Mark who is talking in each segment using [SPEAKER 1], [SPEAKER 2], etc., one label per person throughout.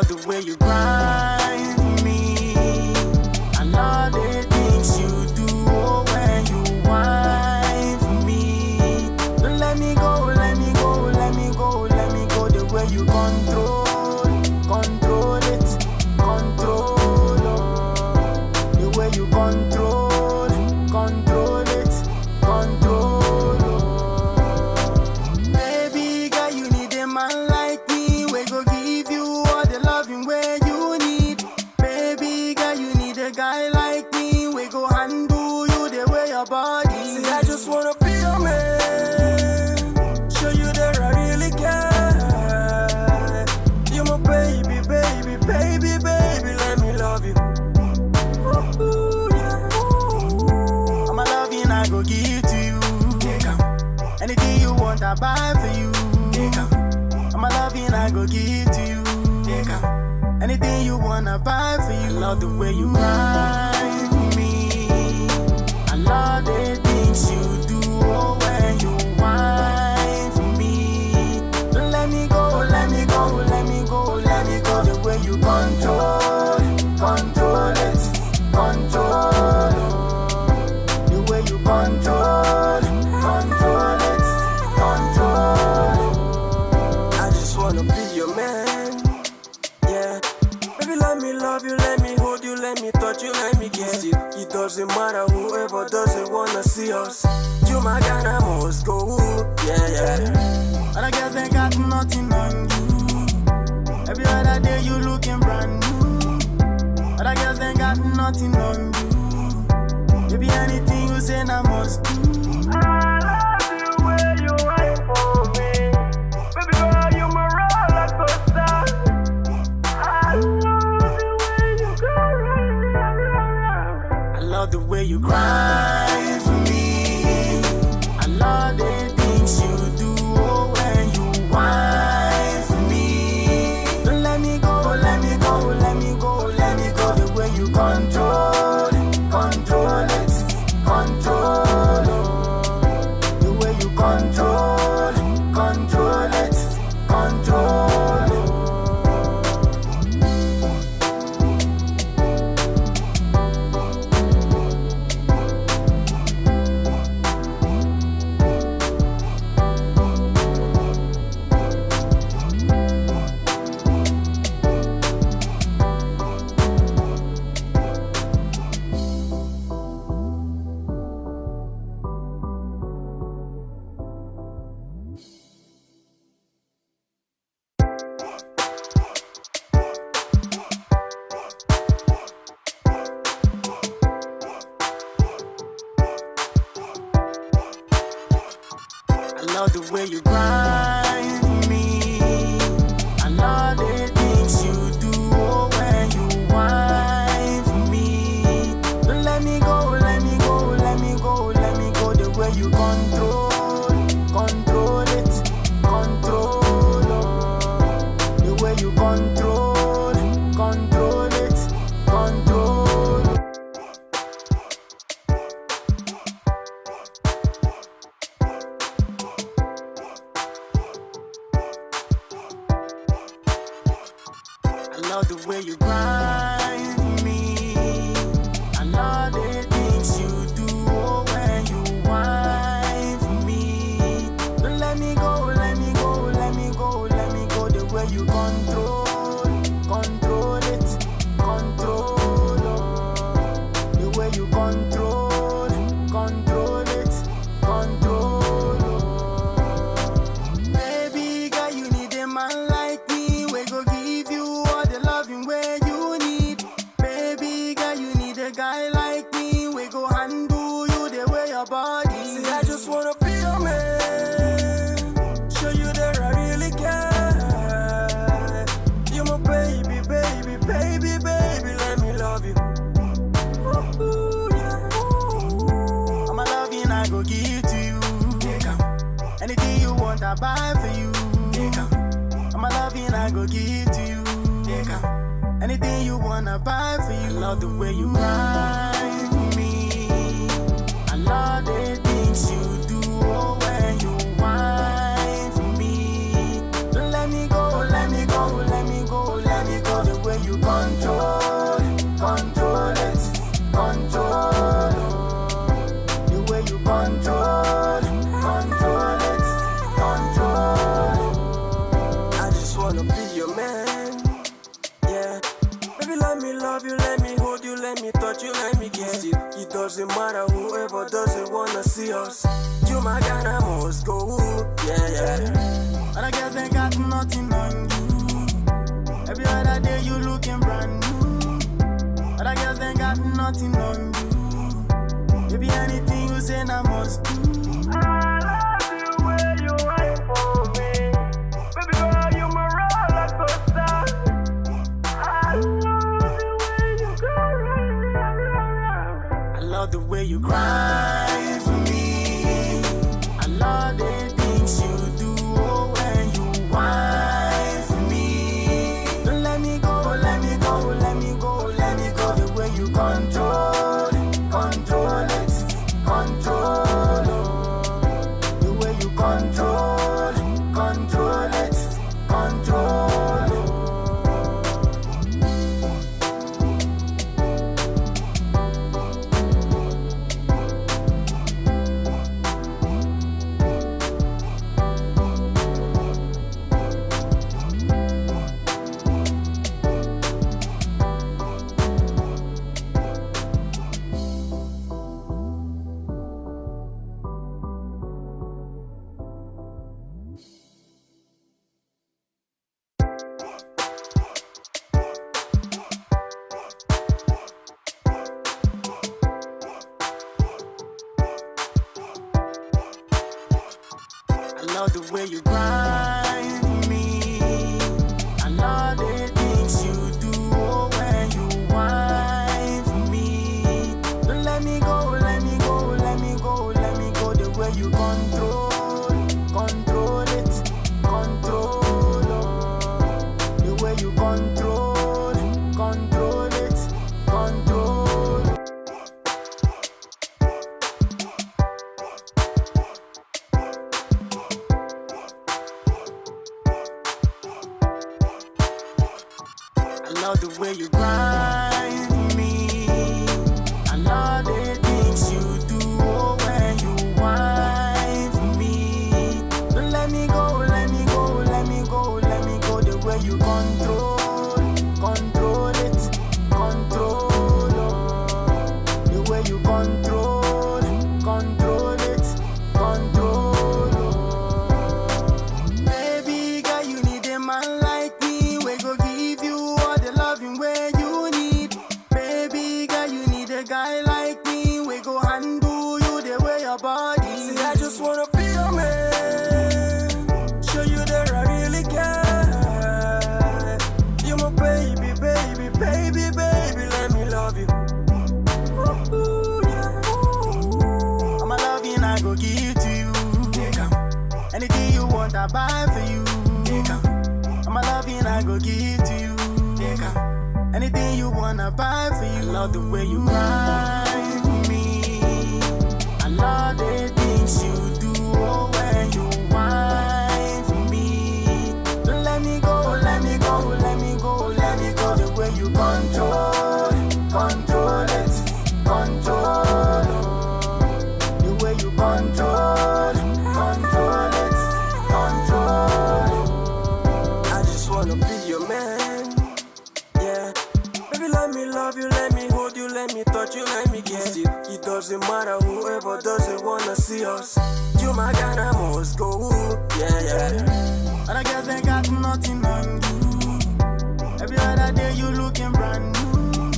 [SPEAKER 1] love the way you grind for me. I love the things you do when you whine for me. Don't let me go, let me go, let me go, let me go. The way you control it, control, oh. The way you control it, control, oh. Baby girl, you need a man like me. We go give you all the loving where you need. Baby girl, you need a guy like me. We go handle you the way your body.
[SPEAKER 2] See, I just wanna be your man, show you that I really care. You're my baby, baby, baby, baby, let me love you. Ooh, yeah.
[SPEAKER 1] I'm a loving I go give to you. Anything you want I buy for you. I'm a loving I go give to you. Anything you wanna buy for you. I love the way you grind for me. I love the things you do when you whine for me. Don't let me go, let me go, let me go, let me go. The way you control it, control, oh. The way you control it, control, oh.
[SPEAKER 2] I just wanna be your man, yeah. Baby, let me love you, let me hold you, let me touch you, let me kiss you. It doesn't matter whoever doesn't wanna see us. You my guy, I must go, yeah, yeah.
[SPEAKER 1] But I guess they got nothing on you. Every other day you looking brand new. But I guess they got nothing on you. Maybe anything you say I must do.
[SPEAKER 2] I love you when you wait for me. Baby girl, you my roller coaster. I love the way you go round.
[SPEAKER 1] I love the way you grind for me. I love the things you do when you whine for me. Don't let me go, let me go, let me go, let me go. The way you control it, control it, control, oh. The way you control it, control it, control, oh. I love the way you grind for me. I love the things you do when you whine for me. Don't let me go, let me go, let me go, let me go. The way you control it, control, oh. The way you control it, control. I love the way you grind for me. I love the things you do when you whine for me. Don't let me go, let me go, let me go, let me go. The way you control it, control, oh. The way you control it, control, oh. Baby girl, you need a man like me. We go give you all the loving where you need. Baby girl, you need a guy like me. We go handle you the way your body.
[SPEAKER 2] See, I just wanna be your man, show you that I really care. You're my baby, baby, baby, baby, let me love you. Ooh, yeah.
[SPEAKER 1] I'm a loving I go give to you. Anything you want I buy for you. I'm a loving I go give to you. Anything you wanna buy for you. I love the way you grind for me. I love the things you do when you whine for me. Don't let me go, let me go, let me go, let me go.
[SPEAKER 2] doesn't matter whoever doesn't wanna see us. You my God, I must go. Yeah, yeah.
[SPEAKER 1] Other girls ain't got nothing on you. Every other day you looking brand new. Other girls ain't got nothing on you. Maybe anything you say I must do. The way you cry for me, I love the things you do. Oh, when you whine for me, don't let me go, let me go, let me go, let me go. The way you control it, the way you control it, control it. I love the way you grind for me. I love the things you do. Oh, when you whine for me, don't let me go, let me go, let me go, let me go. The way you control it, the way you control it, control it. I love the way you grind for me. I love the things you do. Oh, when you whine for me, don't let me go, let me go, let me go, let me go. The way you control it, the way you control it. Baby girl, you need a man like me. We go give you all the loving where you need. Baby girl, you need a guy like me. We go handle you the way your body.
[SPEAKER 2] See, I just wanna be your man, show you that I really care. You're my baby, baby, baby, baby, let me love you. Ooh, yeah.
[SPEAKER 1] I'm a loving I go give to you. Anything you want I buy for you. I'm a loving I go give to you. Anything you wanna buy for you. I love the way you cry for me. I love the things you do. Oh, when you whine for me, don't let me go, let me go, let me go, let me go. The way you control it, the way you control it.
[SPEAKER 2] I just wanna be your man, yeah. Baby, let me love you, let me hold you, let me touch you, let me kiss you. It doesn't matter whoever doesn't wanna see us. You my God, I must go. Yeah, yeah.
[SPEAKER 1] Other girls ain't got nothing on you. Every other day you looking brand new.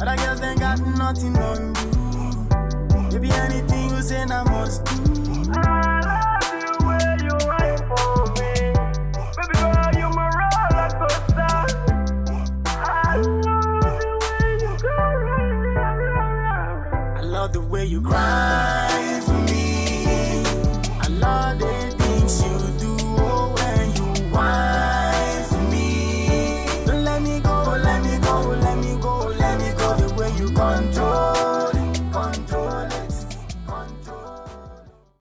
[SPEAKER 1] Other girls ain't got nothing on you. Maybe anything you say I must do.